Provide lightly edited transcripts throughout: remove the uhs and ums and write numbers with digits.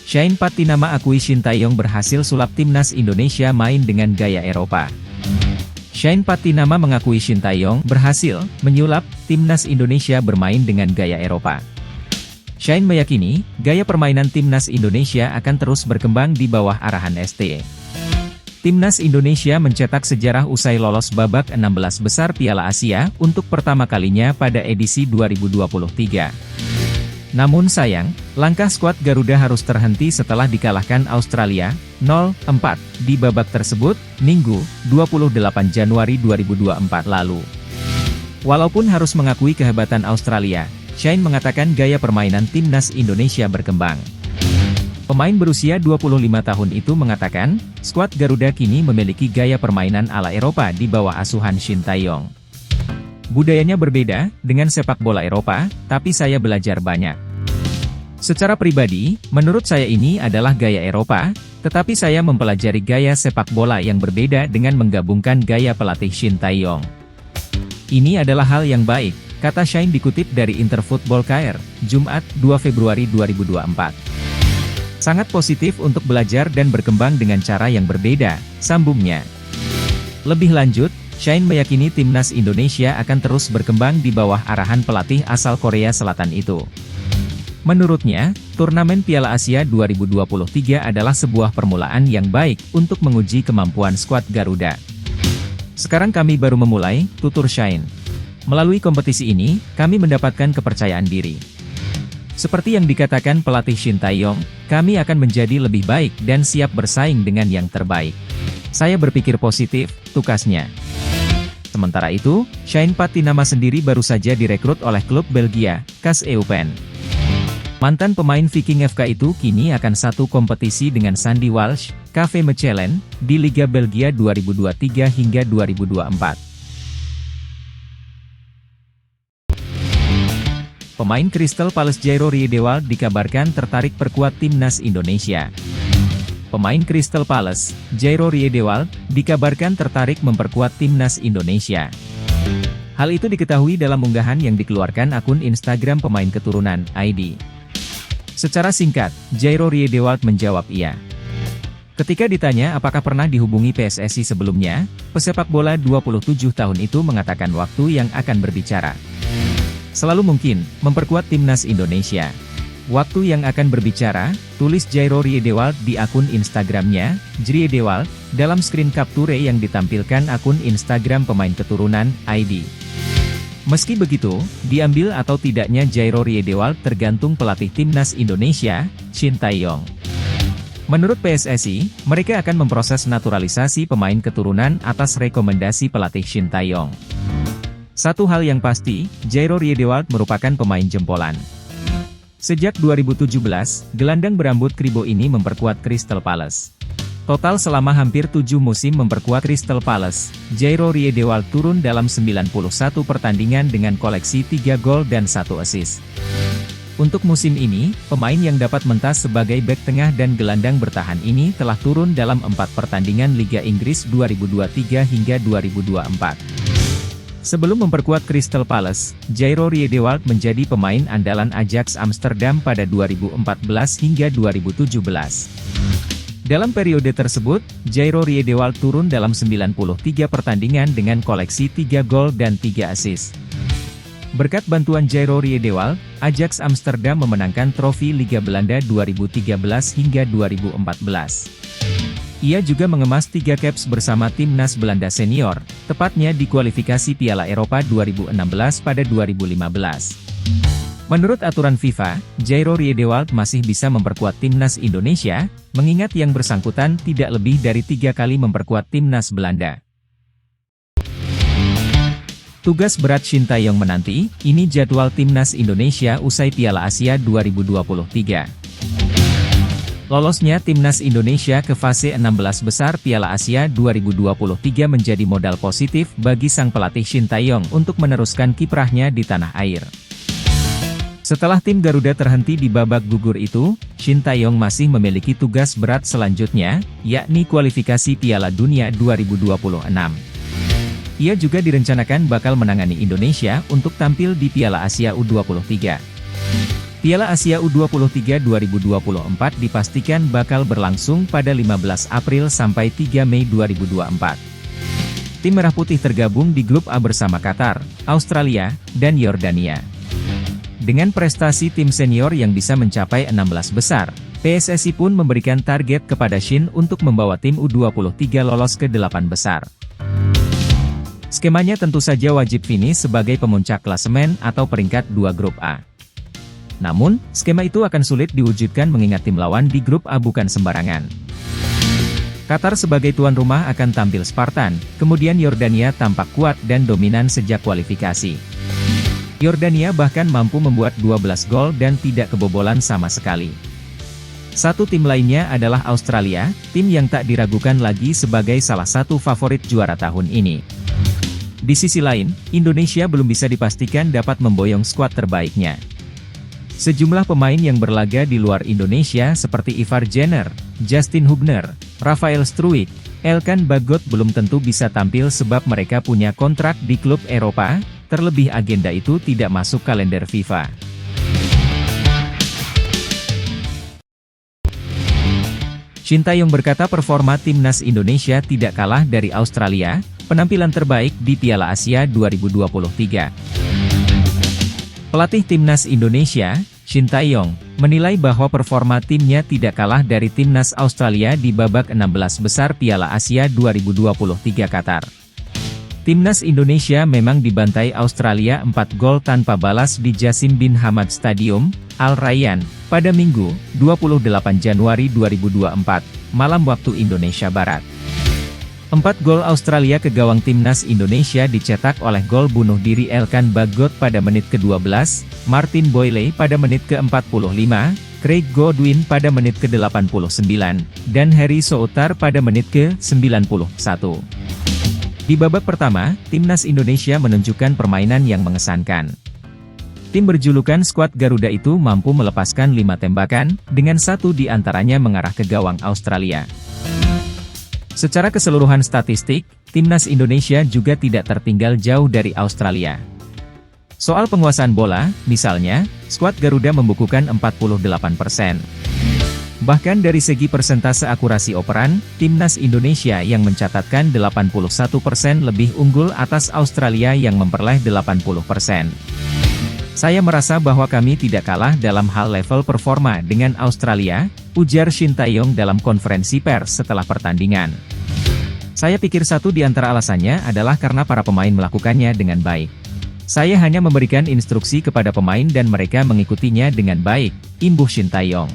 Shane Patinama akui Shin Tae-yong berhasil sulap timnas Indonesia main dengan gaya Eropa. Shane Patinama mengakui Shin Tae-yong berhasil menyulap timnas Indonesia bermain dengan gaya Eropa. Shane meyakini, gaya permainan timnas Indonesia akan terus berkembang di bawah arahan ST. Timnas Indonesia mencetak sejarah usai lolos babak 16 besar Piala Asia untuk pertama kalinya pada edisi 2023. Namun sayang, langkah skuad Garuda harus terhenti setelah dikalahkan Australia, 0-4, di babak tersebut, Minggu, 28 Januari 2024 lalu. Walaupun harus mengakui kehebatan Australia, Shane mengatakan gaya permainan timnas Indonesia berkembang. Pemain berusia 25 tahun itu mengatakan, skuad Garuda kini memiliki gaya permainan ala Eropa di bawah asuhan Shin Tae-yong. Budayanya berbeda dengan sepak bola Eropa, tapi saya belajar banyak. Secara pribadi, menurut saya ini adalah gaya Eropa, tetapi saya mempelajari gaya sepak bola yang berbeda dengan menggabungkan gaya pelatih Shin Tae-yong. Ini adalah hal yang baik, kata Shane dikutip dari Interfootball KR, Jumat, 2 Februari 2024. Sangat positif untuk belajar dan berkembang dengan cara yang berbeda, sambungnya. Lebih lanjut, Shane meyakini timnas Indonesia akan terus berkembang di bawah arahan pelatih asal Korea Selatan itu. Menurutnya, turnamen Piala Asia 2023 adalah sebuah permulaan yang baik untuk menguji kemampuan skuad Garuda. Sekarang kami baru memulai, tutur Shane. Melalui kompetisi ini, kami mendapatkan kepercayaan diri. Seperti yang dikatakan pelatih Shin Tae-yong, kami akan menjadi lebih baik dan siap bersaing dengan yang terbaik. Saya berpikir positif, tukasnya. Sementara itu, Shane Patinama sendiri baru saja direkrut oleh klub Belgia, KAS Eupen. Mantan pemain Viking FK itu kini akan satu kompetisi dengan Sandy Walsh, KV Mechelen, di Liga Belgia 2023 hingga 2024. Pemain Crystal Palace Jairo Riedewald dikabarkan tertarik perkuat timnas Indonesia. Pemain Crystal Palace, Jairo Riedewald, dikabarkan tertarik memperkuat timnas Indonesia. Hal itu diketahui dalam unggahan yang dikeluarkan akun Instagram pemain keturunan, ID. Secara singkat, Jairo Riedewald menjawab iya. Ketika ditanya apakah pernah dihubungi PSSI sebelumnya, pesepak bola 27 tahun itu mengatakan waktu yang akan berbicara. Selalu mungkin, memperkuat timnas Indonesia. Waktu yang akan berbicara, tulis Jairo Riedewald di akun Instagramnya, Jriedewald, dalam screen capture yang ditampilkan akun Instagram pemain keturunan, ID. Meski begitu, diambil atau tidaknya Jairo Riedewald tergantung pelatih timnas Indonesia, Shin Tae-yong. Menurut PSSI, mereka akan memproses naturalisasi pemain keturunan atas rekomendasi pelatih Shin Tae-yong. Satu hal yang pasti, Jairo Riedewald merupakan pemain jempolan. Sejak 2017, gelandang berambut kribo ini memperkuat Crystal Palace. Total selama hampir 7 musim memperkuat Crystal Palace, Jairo Riedewald turun dalam 91 pertandingan dengan koleksi 3 gol dan 1 assist. Untuk musim ini, pemain yang dapat mentas sebagai bek tengah dan gelandang bertahan ini telah turun dalam 4 pertandingan Liga Inggris 2023 hingga 2024. Sebelum memperkuat Crystal Palace, Jairo Riedewald menjadi pemain andalan Ajax Amsterdam pada 2014 hingga 2017. Dalam periode tersebut, Jairo Riedewald turun dalam 93 pertandingan dengan koleksi 3 gol dan 3 assist. Berkat bantuan Jairo Riedewald, Ajax Amsterdam memenangkan trofi Liga Belanda 2013 hingga 2014. Ia juga mengemas 3 caps bersama timnas Belanda senior, tepatnya di kualifikasi Piala Eropa 2016 pada 2015. Menurut aturan FIFA, Jairo Riedewald masih bisa memperkuat timnas Indonesia, mengingat yang bersangkutan tidak lebih dari 3 kali memperkuat timnas Belanda. Tugas berat Shin Tae-yong menanti, ini jadwal timnas Indonesia usai Piala Asia 2023. Lolosnya timnas Indonesia ke fase 16 besar Piala Asia 2023 menjadi modal positif bagi sang pelatih Shin Tae-yong untuk meneruskan kiprahnya di tanah air. Setelah tim Garuda terhenti di babak gugur itu, Shin Tae-yong masih memiliki tugas berat selanjutnya, yakni kualifikasi Piala Dunia 2026. Ia juga direncanakan bakal menangani Indonesia untuk tampil di Piala Asia U23. Piala Asia U23 2024 dipastikan bakal berlangsung pada 15 April sampai 3 Mei 2024. Tim Merah Putih tergabung di grup A bersama Qatar, Australia, dan Yordania. Dengan prestasi tim senior yang bisa mencapai 16 besar, PSSI pun memberikan target kepada Shin untuk membawa tim U23 lolos ke 8 besar. Skemanya tentu saja wajib finish sebagai pemuncak klasemen atau peringkat 2 grup A. Namun, skema itu akan sulit diwujudkan mengingat tim lawan di grup A bukan sembarangan. Qatar sebagai tuan rumah akan tampil Spartan, kemudian Yordania tampak kuat dan dominan sejak kualifikasi. Yordania bahkan mampu membuat 12 gol dan tidak kebobolan sama sekali. Satu tim lainnya adalah Australia, tim yang tak diragukan lagi sebagai salah satu favorit juara tahun ini. Di sisi lain, Indonesia belum bisa dipastikan dapat memboyong skuad terbaiknya. Sejumlah pemain yang berlaga di luar Indonesia seperti Ivar Jenner, Justin Hubner, Rafael Struijk, Elkan Bagot belum tentu bisa tampil sebab mereka punya kontrak di klub Eropa, terlebih agenda itu tidak masuk kalender FIFA. Shin Tae-yong berkata performa timnas Indonesia tidak kalah dari Australia, penampilan terbaik di Piala Asia 2023. Pelatih timnas Indonesia, Shin Tae-yong, menilai bahwa performa timnya tidak kalah dari timnas Australia di babak 16 besar Piala Asia 2023 Qatar. Timnas Indonesia memang dibantai Australia 4 gol tanpa balas di Jassim bin Hamad Stadium, Al Rayyan, pada Minggu, 28 Januari 2024, malam waktu Indonesia Barat. 4 gol Australia ke gawang timnas Indonesia dicetak oleh gol bunuh diri Elkan Bagot pada menit ke-12, Martin Boyle pada menit ke-45, Craig Godwin pada menit ke-89, dan Harry Soutar pada menit ke-91. Di babak pertama, timnas Indonesia menunjukkan permainan yang mengesankan. Tim berjulukan skuad Garuda itu mampu melepaskan 5 tembakan, dengan 1 di antaranya mengarah ke gawang Australia. Secara keseluruhan statistik, timnas Indonesia juga tidak tertinggal jauh dari Australia. Soal penguasaan bola, misalnya, skuad Garuda membukukan 48%. Bahkan dari segi persentase akurasi operan, timnas Indonesia yang mencatatkan 81% lebih unggul atas Australia yang memperoleh 80%. Saya merasa bahwa kami tidak kalah dalam hal level performa dengan Australia, ujar Shin Tae-yong dalam konferensi pers setelah pertandingan. Saya pikir satu di antara alasannya adalah karena para pemain melakukannya dengan baik. Saya hanya memberikan instruksi kepada pemain dan mereka mengikutinya dengan baik, imbuh Shin Tae-yong.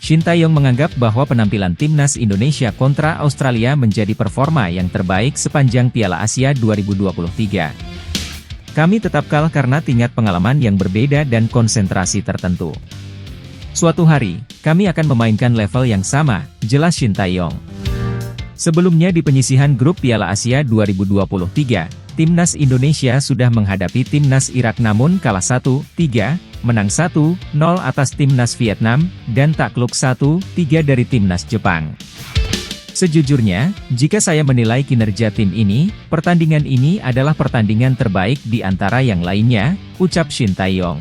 Shin Tae-yong menganggap bahwa penampilan timnas Indonesia kontra Australia menjadi performa yang terbaik sepanjang Piala Asia 2023. Kami tetap kalah karena tingkat pengalaman yang berbeda dan konsentrasi tertentu. Suatu hari, kami akan memainkan level yang sama, jelas Shin Tae-yong. Sebelumnya di penyisihan grup Piala Asia 2023, timnas Indonesia sudah menghadapi timnas Irak namun kalah 1-3, menang 1-0 atas timnas Vietnam, dan takluk 1-3 dari timnas Jepang. Sejujurnya, jika saya menilai kinerja tim ini, pertandingan ini adalah pertandingan terbaik di antara yang lainnya, ucap Shin Tae-yong.